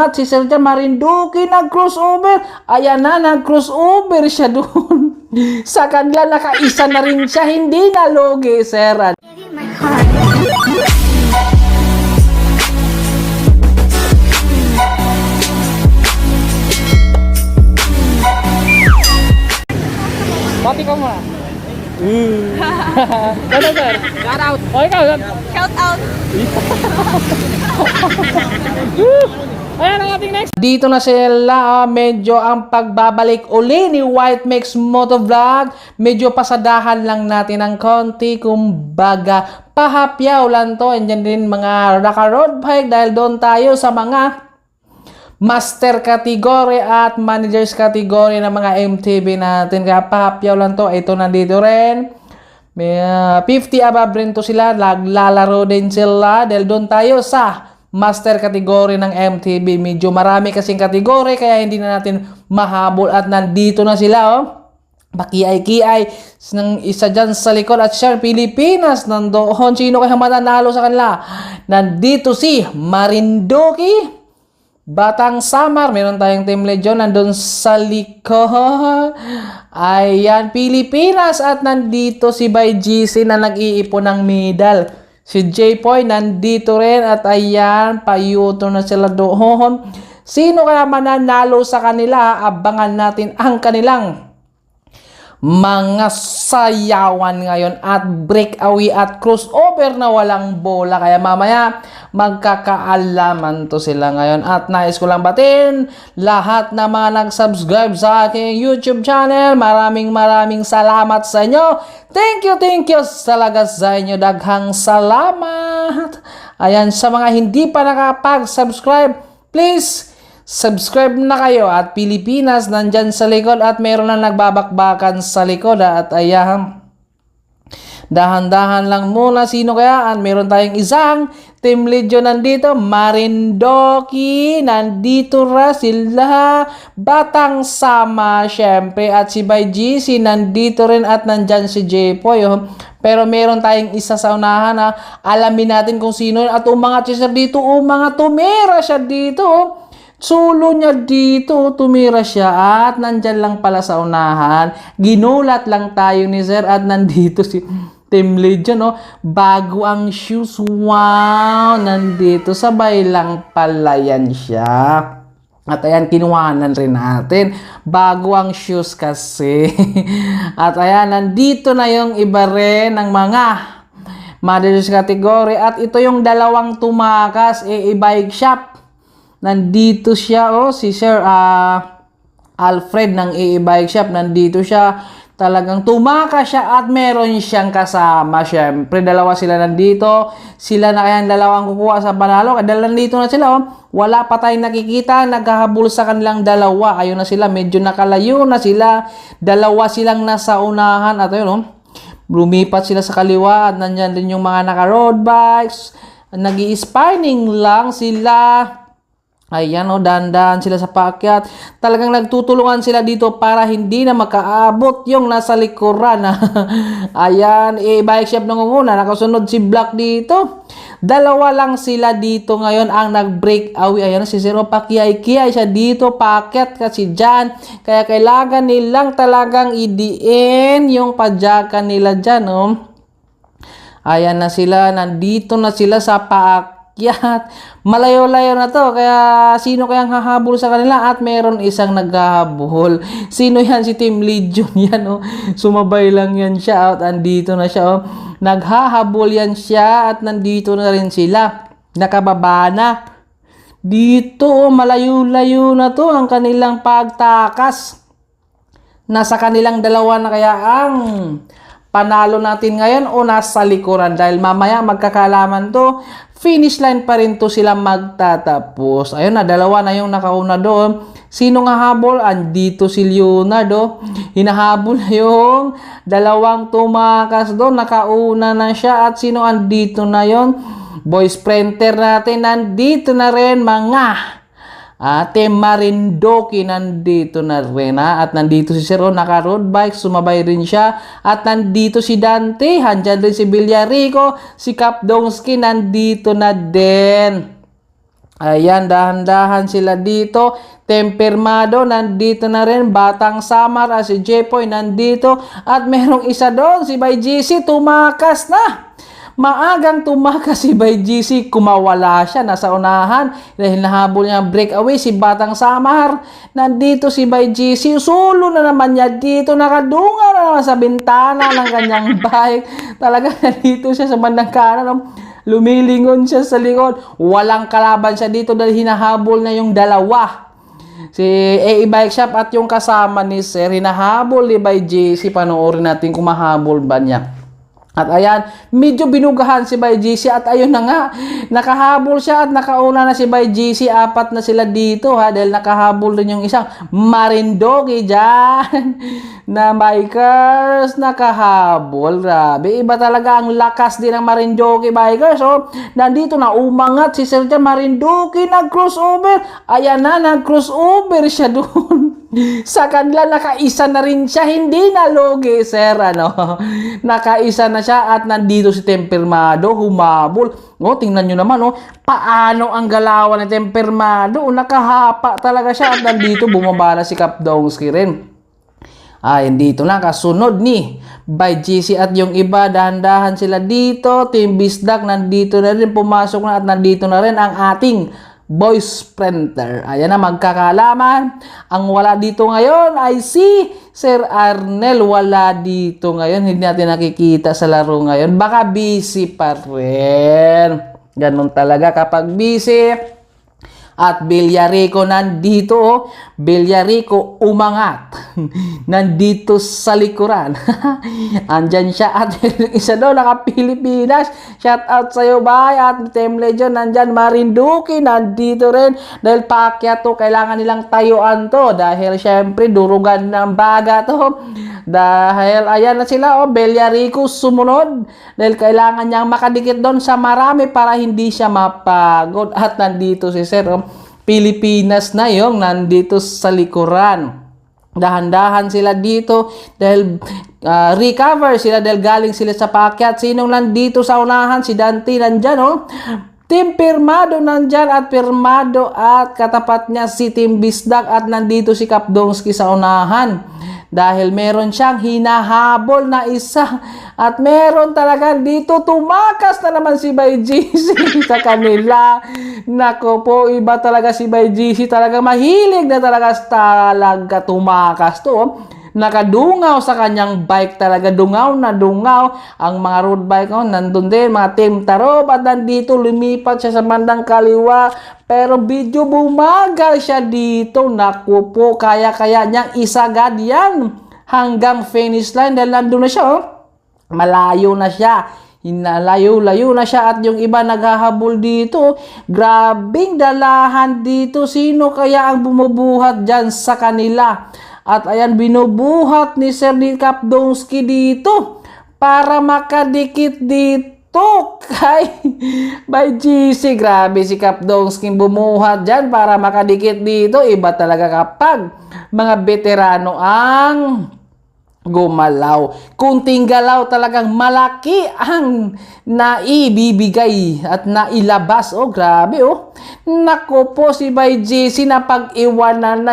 umangat si Sir Jan Marinduque, nag-crossover. Ayan na, nag-crossover siya doon. Sa kanila, nakaisa na rin siya, hindi na logi, Sir. Bati ka muna. Ano, Sir? Shout out. O, ikaw. Shout out. Ayan ang ating next. Dito na sila, medyo ang pagbabalik uli ni White Mix Motovlog. Medyo pasadahan lang natin ng konti. Kumbaga, pahapyaw lang to. And dyan din mga Raka Road Bike dahil doon tayo sa mga master category at managers category ng mga MTB natin. Kaya pahapyaw lang to. Ito nandito rin. May 50 above rin to sila. Naglalaro din sila dahil doon tayo sa master category ng MTB. Medyo marami kasing category kaya hindi na natin mahabol at nandito na sila, oh. Pakiay-kiay ng isa dyan sa likod at Share Pilipinas nandoon. Sino kaya mananalo sa kanila? Nandito si Marinduque, Batang Samar, meron tayong Team Legion nandun sa likod. Ayan, Pilipinas at nandito si By GC na nag-iipon ng medal. Si J-Poy nandito rin at ayan, payuto na sila doon. Sino kaya mananalo sa kanila? Abangan natin ang kanilang mga sayawan ngayon at breakaway at crossover na walang bola. Kaya mamaya magkakaalaman to sila ngayon. At nais ko lang batin lahat na mga nag-subscribe sa aking YouTube channel. Maraming salamat sa inyo. Thank you talaga sa inyo. Daghang salamat. Ayan, sa mga hindi pa nakapag-subscribe, please subscribe na kayo. At Pilipinas nandyan sa likod at meron na nagbabakbakan sa likod. At ayan, dahan-dahan lang muna. Sino kaya? At meron tayong isang Team Legion nandito. Marinduque. Nandito ra sila. Batang Sama, syempre. At si By GC nandito rin. At nandyan si J-Poy, oh. Pero meron tayong isa sa unahan, ha. Alamin natin kung sino. At umangat siya dito. Umangat, tumira siya dito, oh. Solo niya dito, tumira siya at nandyan lang pala sa unahan. Ginulat lang tayo ni Sir at nandito si Team Legion, no? Bago ang shoes. Wow! Nandito, sabay lang pala yan siya. At ayan, kinuhanan rin natin. Bago ang shoes kasi. At ayan, nandito na yung iba rin ng mga mothers category. At ito yung dalawang tumakas, e-bike shop. Nandito siya, oh, si Sir Alfred ng e-bike shop. Nandito siya. Talagang tumakas siya at meron siyang kasama. Syempre, dalawa sila nandito. Sila na kayang dalawang kukuha sa panalo. Dahil nandito na sila, oh. Wala pa tayong nakikita. Naghahabol sa kanilang dalawa. Ayun na sila. Medyo nakalayo na sila. Dalawa silang nasa unahan. At ayun, oh. Lumipat sila sa kaliwa. At nandyan din yung mga naka-road bikes. Nag-i-spinning lang sila. Ayan, o, dandan sila sa paakyat. Talagang nagtutulungan sila dito para hindi na makaabot yung nasa likuran. Ayan, bike shop nangunguna. Nakasunod si Black dito. Dalawa lang sila dito ngayon ang nag-break away. Ayan, si Zero pakiyay-kiyay siya dito. Paakyat kasi dyan. Kaya kailangan nilang talagang idiin yung padyakan nila dyan. Oh. Ayan na sila. Nandito na sila sa paakyat. Malayo-layo na to. Kaya sino kayang hahabol sa kanila? At meron isang naghahabol. Sino yan? Si Team Legion yan, oh. Sumabay lang yan siya. At andito na siya, oh. Naghahabol yan siya. At nandito na rin sila. Nakababa na. Dito, oh, malayo-layo na to ang kanilang pagtakas. Nasa kanilang dalawa na kaya ang panalo natin ngayon o nasa likuran. Dahil mamaya magkakalaman to. Finish line pa rin to sila magtatapos. Ayun na, dalawa na yung nakauna doon. Sino nga habol? Andito si Leonardo. Hinahabol na yung dalawang tumakas doon. Nakauna na siya. At sino andito na yon? Boy sprinter natin. Nandito na rin mga Team Marinduque. Nandito na rin, ha? At nandito si Sir, naka-road bike. Sumabay rin siya. At nandito si Dante. Handyan rin si Villarico. Si Kapdongski nandito na din. Ayan, dahan-dahan sila dito. Tempermado, nandito na rin. Batang Samar, si Jepoy, nandito. At merong isa doon, si Bay GC, tumakas na. Maagang tumakas si Bay GC, kumawala siya, nasa unahan. Dahil nahabol niya breakaway si Batang Samar. Nandito si Bay GC, sulo na naman niya dito. Nakadunga na naman sa bintana ng kanyang bike. Talaga nandito siya sa bandang kanan. Lumilingon siya sa likod. Walang kalaban siya dito dahil hinahabol na yung dalawa. Si AE Bike Shop at yung kasama ni Sir, hinahabol ni Bay GC. Panoorin natin kung mahabol ba niya. At ayan, medyo binugahan si Bay GC at ayun na nga, nakahabol siya at nakauna na si Bay GC. Apat na sila dito ha, dahil nakahabol din yung isang Marindoki dyan na bikers, nakahabol. Grabe, iba talaga ang lakas din ng Marindoki bikers. So, nandito na umangat si Sir dyan, Marindoki, nag-crossover. Ayan na, nag-crossover siya doon. Sa kanila, nakaisa na rin siya. Hindi na logi, Sir. Nakaisa na siya at nandito si Tempermado, humabol. Tingnan nyo naman, paano ang galawan ni Tempermado. Nakahapa talaga siya at nandito bumaba na si Kapdongski rin. Dito na, kasunod ni Bay GC at yung iba, dahan-dahan sila dito. Team Bisdak, nandito na rin, pumasok na at nandito na rin ang ating Boy Sprinter. Ayan na, magkakalaman. Ang wala dito ngayon ay si Sir Arnel. Wala dito ngayon. Hindi natin nakikita sa laro ngayon. Baka busy pa rin. Ganun talaga kapag busy. At Villarico nandito. Villarico umangat. Nandito sa likuran. Andyan siya at isa daw naka-Pilipinas. Shout out sa'yo, Bay. At Team Legend nandyan. Marinduki nandito rin. Dahil paakyat to, kailangan nilang tayuan to. Dahil syempre durugan ng baga to. Dahil ayan na sila, Villarico sumunod. Dahil kailangan niyang makadikit doon sa marami para hindi siya mapagod. At nandito si Sir, Pilipinas na yung nandito sa likuran. Dahan-dahan sila dito dahil recover sila dahil galing sila sa paakyat. Sinong nandito sa unahan? Si Dante nandyan, Team Pirmado nandyan at Pirmado at katapat niya si Team Bisdak at nandito si Kapdongski sa unahan. Dahil meron siyang hinahabol na isa at meron talaga dito tumakas na naman si Bay GC sa kanila. Nako po, iba talaga si Bay GC, talaga mahilig na talaga tumakas to. Nakadungaw sa kanyang bike talaga, dungaw na dungaw. Ang mga road bike, nandun din, mga Team Tarob at nandito lumipat siya sa bandang kaliwa. Pero video bumagal siya dito. Naku po, kaya-kaya niyang isagad yan hanggang finish line dahil nandun na siya, malayo na siya. Layo-layo na siya at yung iba naghahabol dito. Grabing dalahan dito. Sino kaya ang bumubuhat dyan sa kanila? At ayan, binubuhat ni Sir Kapdongski dito para makadikit dito kay Bay GC. Grabe si Kapdongski bumuhat dyan para makadikit dito. Iba talaga kapag mga veterano ang gumalaw. Kunting galaw talagang malaki ang naibibigay at nailabas. Grabe, Nako po si Bay GC na pag-iwanan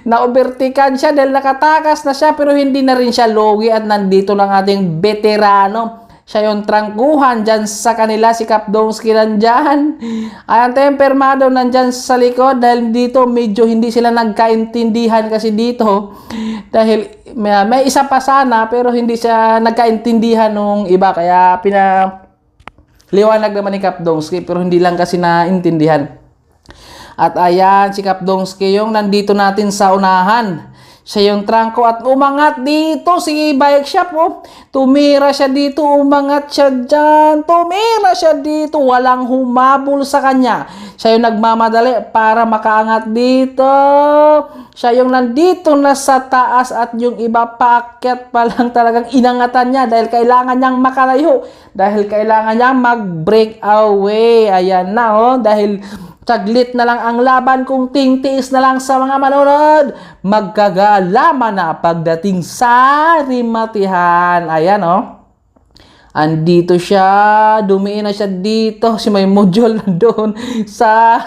na overtikan siya dahil nakatakas na siya pero hindi na rin siya logi at nandito lang ating veterano. Siya yung trangkuhan dyan sa kanila, si Kapdongski nandyan. Ayan, Tempermado nandyan sa likod dahil dito medyo hindi sila nagkaintindihan kasi dito. Dahil may isa pa sana pero hindi siya nagkaintindihan nung iba kaya liwanag naman ni Kapdongski pero hindi lang kasi naintindihan. At ayan, si Kapdongski yung nandito natin sa unahan. Siya yung trangko at umangat dito si Bike Shop, Tumira siya dito, umangat siya dyan. Tumira siya dito, walang humabol sa kanya. Siya yung nagmamadali para makaangat dito. Siya yung nandito na sa taas at yung iba paakyat pa lang talagang inangatan niya dahil kailangan niyang makalayo. Dahil kailangan niyang mag-break away. Ayan na, dahil saglit na lang ang laban kung tingtiis na lang sa mga manonood. Magkagalaman na pagdating sa rimatihan. Ayan, Andito siya, dumiin na siya dito. Si May Mojol nandun sa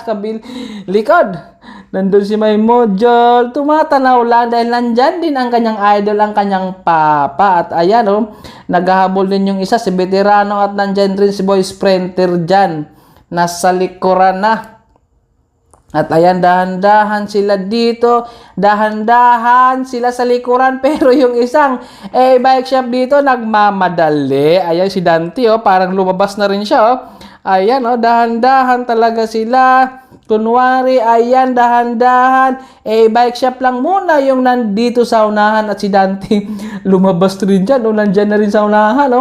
likod. Nandun si May Mojol, tumatanaw lang dahil nandyan din ang kanyang idol, ang kanyang papa. At ayan naghahabol din yung isa, si veterano, at nandyan rin si Boy Sprinter dyan. Nasa likuran na. At ayan, dahan-dahan sila dito, dahan-dahan sila sa likuran, pero yung isang bike shop dito nagmamadali. Ayan si Dante parang lumabas na rin siya Ayan dahan-dahan talaga sila. Kunwari, ayan, dahan-dahan. Bike shop lang muna yung nandito sa unahan, at si Dante lumabas rin dyan, nandyan na rin sa unahan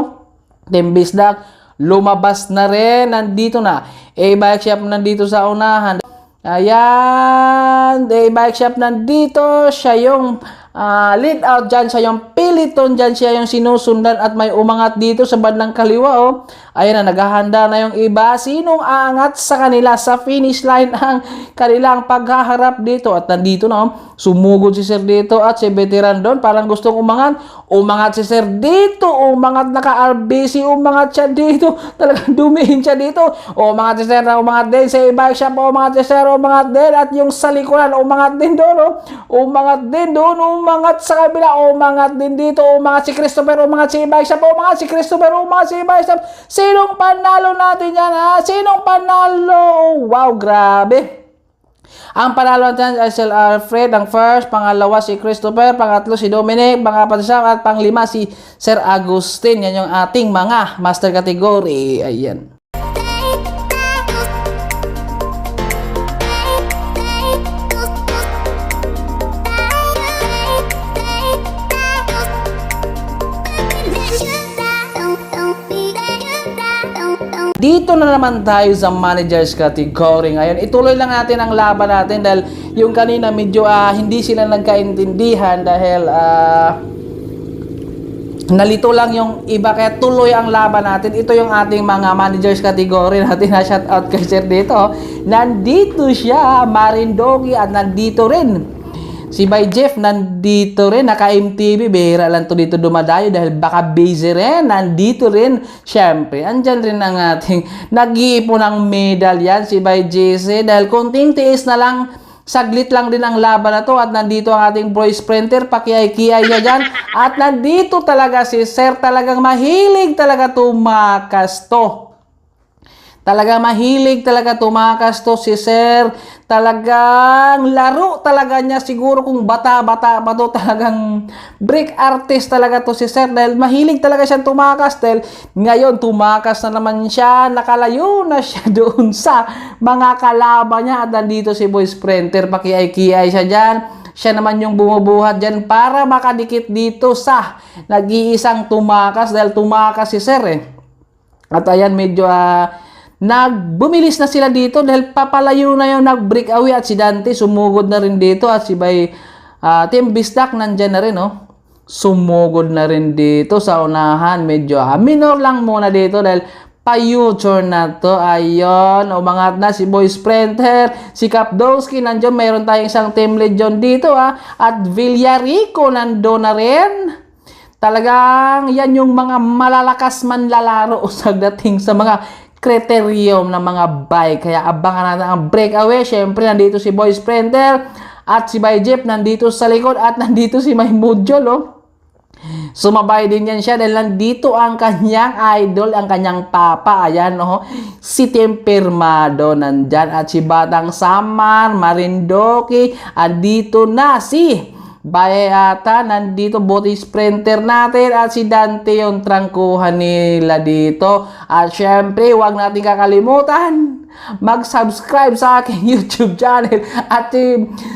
Timbisdak, lumabas na rin, nandito na. Bike shop nandito sa unahan. Ayan, bike shop nandito, siya yung lead out dyan, siya yung piliton dyan, siya yung sinusundan, at may umangat dito sa bandang kaliwa Ayan na, naghahanda na yung iba. Sinong aangat sa kanila sa finish line ang kanilang paghaharap dito? At nandito na sumugod si Sir dito, at si veteran doon parang gustong umangat. Umangat si Sir dito, umangat naka-RBC, umangat siya dito. Talagang dumihin siya dito. Umangat si Sir, umangat din. Sa bike shop, umangat si Sir, umangat din. At yung sa likuran, umangat din doon. Umangat din doon, umangat sa kabila, umangat din dito. Umangat si Christopher, umangat si bike shop, umangat si Christopher, umangat si bike shop. Sinong panalo natin yan Sinong panalo? Wow, grabe. Ang panalo natin ay Sir Alfred, ang first. Pangalawa si Christopher. Pangatlo si Dominic. Pangapat siya. At panglima si Sir Agustin. Yan yung ating mga master category. Ayan. Dito na naman tayo sa managers category. Ngayon, ituloy lang natin ang laban natin dahil yung kanina medyo hindi sila nagkaintindihan dahil nalito lang yung iba, kaya tuloy ang laban natin. Ito yung ating mga managers category natin na shout out kay Sir dito. Nandito siya, Marindoki, at nandito rin si Bay Jeff, nandito rin, naka-MTV, bihira lang to dito dumadayo dahil baka busy rin, nandito rin. Siyempre, andyan rin ang ating nag-iipon ng medal yan, si Bay JC, dahil konting tiis na lang, saglit lang din ang laban na to, at nandito ang ating Boy Sprinter, pakiyay-kiyay niya dyan, at nandito talaga si Sir, talagang mahilig talaga tumakas to. Talagang mahilig talaga tumakas to si Sir. Talagang laro talaga niya. Siguro kung bata-bata pa to, talagang break artist talaga to si Sir. Dahil mahilig talaga siya tumakas. Dahil ngayon tumakas na naman siya. Nakalayo na siya doon sa mga kalaban niya. At nandito si Boy Sprinter. Pakiyay-kiyay siya dyan. Siya naman yung bumubuhat dyan para makadikit dito sa nag-iisang tumakas. Dahil tumakas si Sir At ayan, medyo nagbumilis na sila dito dahil papalayo na yung nag-break away, at si Dante sumugod na rin dito, at si Bay Team Bisdak nandyan na rin sumugod na rin dito sa unahan. Medyo minor lang muna dito dahil pa-U-turn na to. Ayun, umangat na si Boy Sprinter, si Kapdowski nandyan. Mayroon tayong isang Team Legion dito at Villarico nandun na rin. Talagang yan yung mga malalakas man lalaro sa dating sa mga kriterium ng mga bike. Kaya abangan natin ang breakaway. Siyempre, nandito si Boy Sprinter at si Bay Jeep nandito sa likod, at nandito si May Mujol. Sumabay din yan siya dahil nandito ang kanyang idol, ang kanyang papa. Ayan, si Tempirmado nandyan, at si Batang Samar, Marindoki, andito na si Bayata, nandito Boy Sprinter natin, at si Dante yung trangkuhan nila dito. At syempre, huwag natin kakalimutan mag-subscribe sa aking YouTube channel. At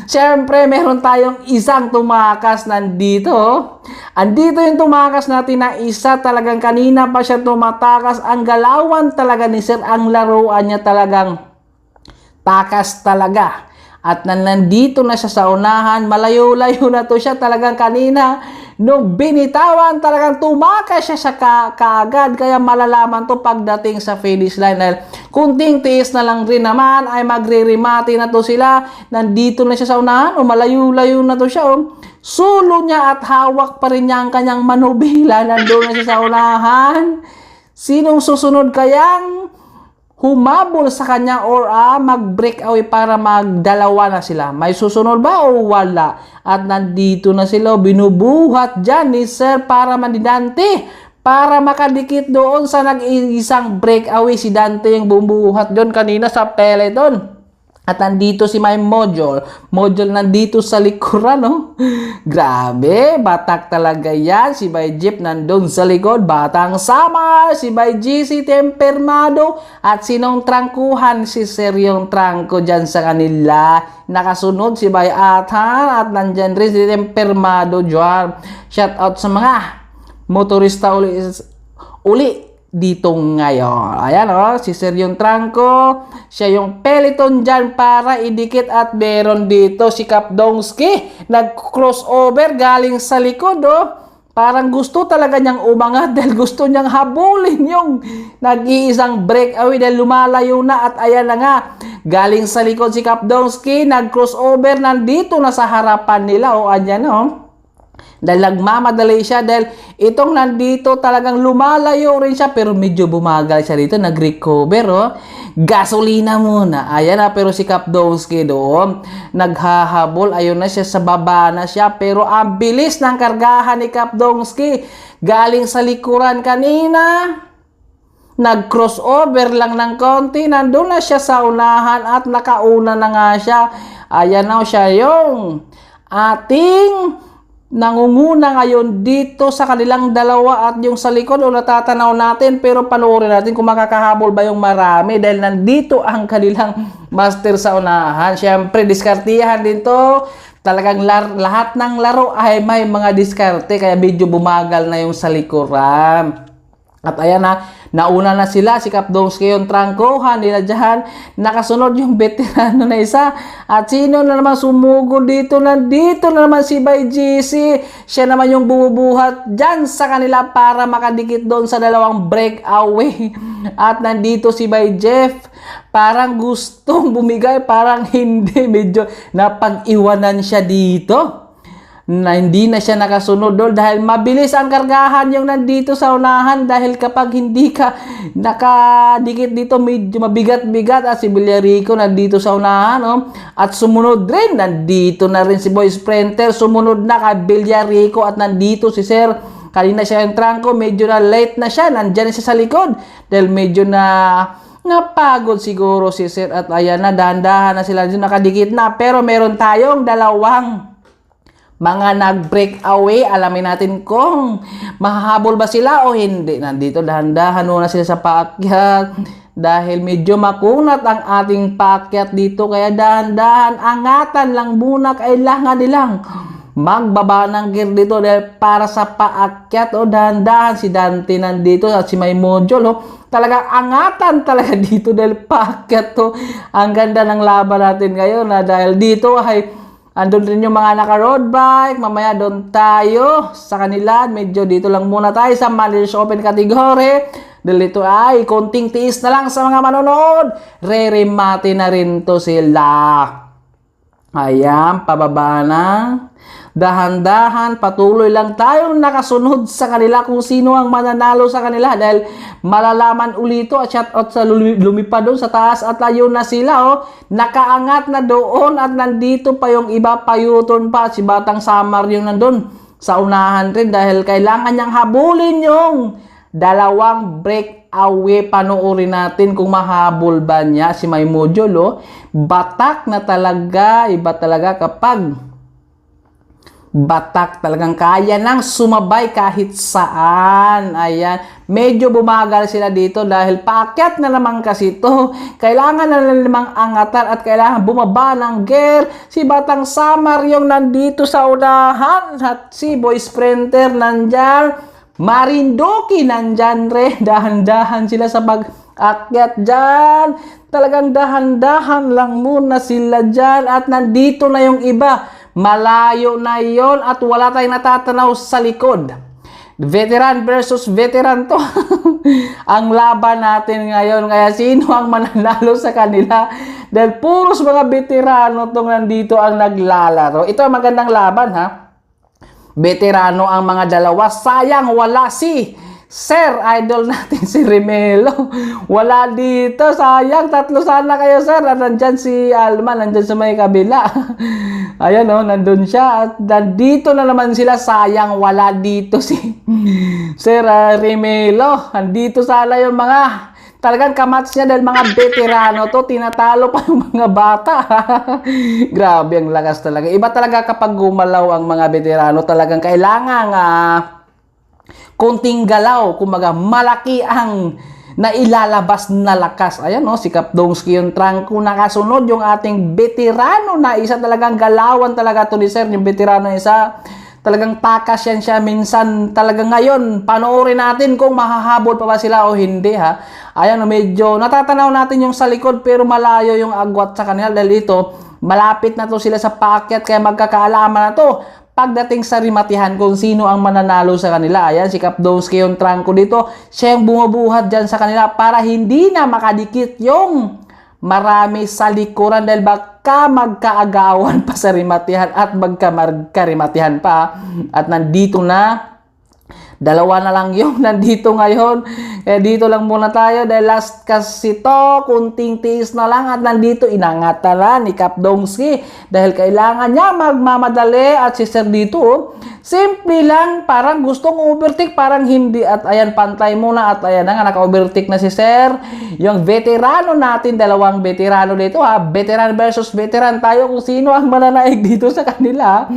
syempre, meron tayong isang tumakas nandito. Andito yung tumakas natin na isa, talagang kanina pa siya tumatakas. Ang galawan talaga ni Sir, ang laruan niya talagang takas talaga. At nandito na siya sa unahan, malayo-layo na to siya. Talagang kanina, nung binitawan, talagang tumakas siya sa kaagad. Kaya malalaman to pagdating sa finish line. Dahil kunting tiis na lang rin naman, ay magre-remate na to sila. Nandito na siya sa unahan, malayo-layo na to siya. Sulo niya at hawak pa rin niya ang kanyang manubila. Nandun na siya sa unahan. Sinong susunod kayang humabol sa kanya or mag-breakaway para magdalawa na sila? May susunod ba o wala? At nandito na sila, binubuhat dyan ni Sir para mandidante, para makadikit doon sa nag-iisang breakaway. Si Dante yung bumubuhat doon kanina sa peloton. At nandito si My Module. Module nandito sa likuran, no? Grabe, batak talaga yan. Si Bay Jeep nandun sa likod. Batang Samar, si Bay GC Tempermado. At sinong trangkuhan? Si Seryong Trangko dyan sa kanila. Nakasunod si Bay Athan. At nandyan rin si Tempermado dyan. Shout out sa mga motorista uli dito ngayon. Ayan si Seryong Trangko. Siya yung peloton dyan para idikit. At meron dito si Kapdongski. Nag-crossover galing sa likod Parang gusto talaga niyang umangat dahil gusto niyang habulin yung nag-iisang breakaway dahil lumalayo na. At ayan na nga, galing sa likod si Kapdongski. Nag-crossover, nandito na sa harapan nila. Ayan dahil nagmamadali siya dahil itong nandito talagang lumalayo rin siya pero medyo bumagal siya dito, nag-recover gasolina muna. Ayan pero si Kapdongski doon naghahabol, ayun na siya, sa baba na siya pero ang bilis ng kargahan ni Kapdongski galing sa likuran kanina. Nag-crossover lang ng konti, nandun na siya sa unahan at nakauna na nga siya. Ayan siya yung ating nangunguna ngayon dito sa kanilang dalawa at yung sa likod natatanaw natin pero panoorin natin kung makakahabol ba yung marami dahil nandito ang kanilang master sa unahan. Syempre diskartihan din to, talagang lahat ng laro ay may mga diskarte kaya medyo bumagal na yung sa likuran. At ayan nauna na sila, si Kapdongski yung trangkuhan nila dyan. Nakasunod yung veterano na isa. At sino na naman sumugol dito? Nandito na naman si Bay GC. Siya naman yung bumubuhat dyan sa kanila para makadikit doon sa dalawang breakaway. At nandito si Bay Jeff. Parang gustong bumigay, parang hindi. Medyo napag-iwanan siya dito. Na hindi na siya nakasunod doon dahil mabilis ang kargahan yung nandito sa unahan dahil kapag hindi ka nakadikit dito medyo mabigat-bigat. At si Villarico nandito sa unahan at sumunod rin, nandito na rin si Boy Sprinter, sumunod na kay Villarico at nandito si Sir. Kanina siya yung Trangko, medyo na late na siya, nandyan siya sa likod dahil medyo napagod siguro si Sir. At ayan na, dahan-dahan na sila dito, nakadikit na pero meron tayong dalawang mga nag-breakaway. Alamin natin kung mahahabol ba sila o hindi. Nandito dahan-dahan muna sila sa paakyat dahil medyo makunat ang ating paakyat dito. Kaya dahan-dahan, angatan lang muna. Kailangan nilang magbaba ng gear dito dahil para sa paakyat dahan-dahan. Si Dante nandito at si My Module talagang angatan talaga dito dahil paakyat Ang ganda ng laban natin ngayon dahil dito ay andun rin yung mga naka-road bike. Mamaya doon tayo sa kanila. Medyo dito lang muna tayo sa Managers Open category. Dahil ito ay konting tiis na lang sa mga manonood. Re-remate na rin to sila. Ayan, pababa na. Dahan-dahan, patuloy lang tayong nakasunod sa kanila kung sino ang mananalo sa kanila dahil malalaman ulito. At shout out sa lumipad doon sa taas at ayun na sila nakaangat na doon at nandito pa yung iba, payuton pa. Si Batang Samar yung nandun sa unahan rin dahil kailangan niyang habulin yung dalawang breakaway. Panoorin natin kung mahabol ba niya si My Module. Batak na talaga, iba talaga kapag batak, talagang kaya nang sumabay kahit saan. Ayan, medyo bumagal sila dito dahil paakyat na naman kasi ito. Kailangan na namang angatan at kailangan bumaba ng gear. Si Batang Samar yung nandito sa unahan at si Boy Sprinter nandyan. Marindoki nandyan rin. Dahan-dahan sila sa pag-akyat dyan. Talagang dahan-dahan lang muna sila dyan at nandito na yung iba. Malayo na yon at wala tayong natatanaw sa likod. Veteran versus veteran to. Ang laban natin ngayon. Kaya sino ang mananalo sa kanila? Dahil puros mga veterano itong nandito ang naglalaro. Ito ang magandang laban Veterano ang mga dalawa. Sayang wala si Sir, idol natin si Rimelo. Wala dito, sayang. Tatlo sana kayo, sir. At nandyan si Alma, nandyan sa may kabila. Ayan o, nandun siya. At nandito na naman sila, sayang. Wala dito si Sir Rimelo. Nandito sana yung mga talagang kamats niya dahil mga veterano to, tinatalo pa yung mga bata. Grabe ang lakas talaga. Iba talaga kapag gumalaw ang mga veterano, talagang kailangan konting galaw, kumbaga malaki ang nailalabas na lakas. Ayan no, si Kapdongski yung trangko nakasunod, yung ating veterano na isa, talagang galawan talaga to ni sir, yung veterano isa. Talagang takas yan siya minsan. Talagang ngayon, panoorin natin kung mahahabol pa ba sila o hindi ha. Ayan, medyo natatanaw natin yung sa likod pero malayo yung agwat sa kanila dahil ito, malapit na to sila sa paakyat kaya magkakaalaman na to pagdating sa rimatihan kung sino ang mananalo sa kanila. Ayan, si Kapdongski yung trangko dito. Siya yung bumubuhat dyan sa kanila para hindi na makadikit yung marami sa likuran dahil baka magkaagawan pa sa rimatihan at magkarimatihan pa. At nandito na, dalawa na lang yung nandito ngayon. Kaya dito lang muna tayo dahil last kasi to, kunting tiis na lang at nandito inangatan na ni Kapdongski dahil kailangan niya magmamadali at si sir dito, simple lang, parang gustong overtake, parang hindi. At ayan, pantay muna at ayan na nga, naka-overtake na si sir. Yung veterano natin, dalawang veterano dito ha, veteran versus veteran tayo kung sino ang mananaig dito sa kanila.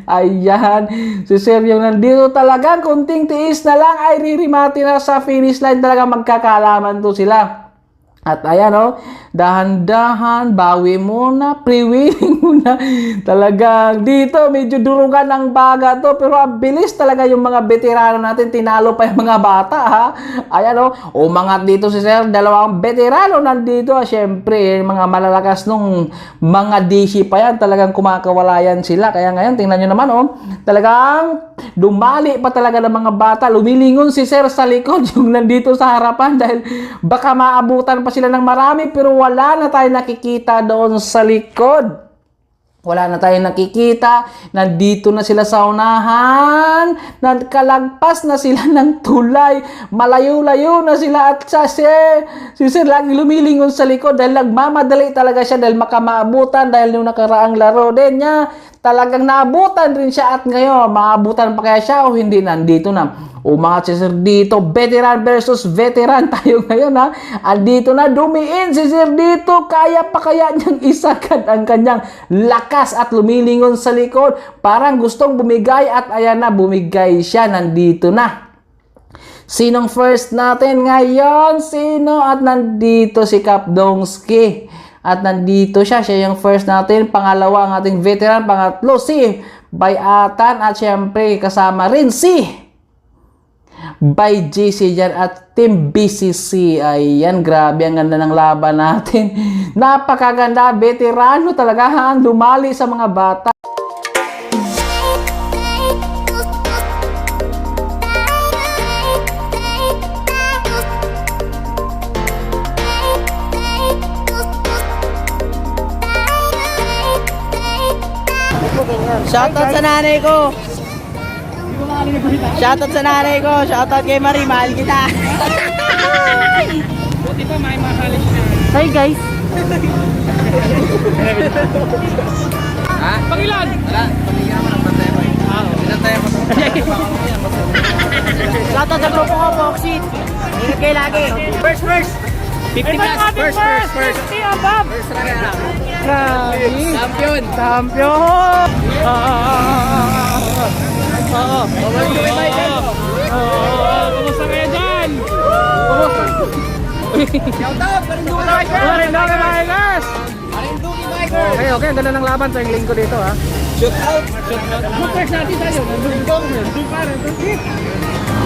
Ayan, si sir yung nandito talagang kunting tiis na lang ay ririmati na sa finish line, talaga magkakalaman to sila. At ayan o, dahan-dahan, bawi muna, pre-wheeling muna. Talagang dito, medyo durugan ng baga to. Pero bilis talaga yung mga veterano natin. Tinalo pa yung mga bata ha. Ayan o, umangat dito si sir. Dalawang veterano nandito. Siyempre, mga malalakas nung mga DC pa yan. Talagang kumakawalayan sila. Kaya ngayon, tingnan nyo naman o. Talagang dumali pa talaga ng mga bata. Lumilingon si sir sa likod yung nandito sa harapan. Dahil baka maabutan pa sila ng marami pero wala na tayo nakikita doon sa likod. Wala na tayo nakikita. Nandito na sila sa unahan. Nagkalagpas na sila ng tulay. Malayo-layo na sila at si sir lagi lumilingon sa likod dahil nagmamadali talaga siya dahil makamaabutan dahil yung nakaraang laro din niya. Talagang naabutan rin siya at ngayon, maabutan pa kaya siya o hindi, nandito na. Umangat si sir dito, veteran versus veteran tayo ngayon ha. Andito na, dumiin si sir dito, kaya pa kaya niyang isagad ang kanyang lakas at lumilingon sa likod. Parang gustong bumigay at ayan na, bumigay siya, nandito na. Sinong first natin ngayon? Sino? At nandito si Kapdongski. At nandito siya yung first natin. Pangalawa ang ating veteran. Pangatlo si Bayatan. At syempre kasama rin si by GC dyan at Team BCC. Ayan, grabe ang ganda ng laban natin. Napakaganda. Veterano talaga ha. Lumali sa mga bata. Shoutout sa nanay ko. Shoutout sa nanay ko. Shoutout kay Marie, mahal kita. Buti pa may makalis na. Hi guys. Ha? Pangilan? Wala, pamigyan mo ng pantay mo. Ilan tayo mo? Shoutout sa grupo ko, Foxit. Ingat kayo lagi. First. 50 plus, first. 50 above. First na kaya. Grabe. Champion. Champion. Kumusta kayo dyan? Shoutout, Marinduki Marinduki Bikers! Marinduki Bikers. Okay, ang ganda ng laban sa linggo dito ha. Shoutout. Yung first natin tayo,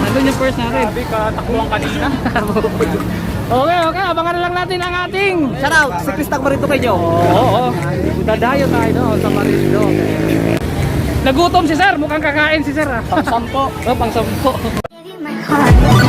nandun yung first natin. Sabi ka, takbuhan kanina. Okay, abangan na lang natin ang ating Shoutout, si Kristang Marinduki nyo. Oo. Dadayo tayo doon sa Marinduki. Nagutom si sir, mukhang kakain si sir ha. Pang-sampo. Pang-sampo. Give you my heart.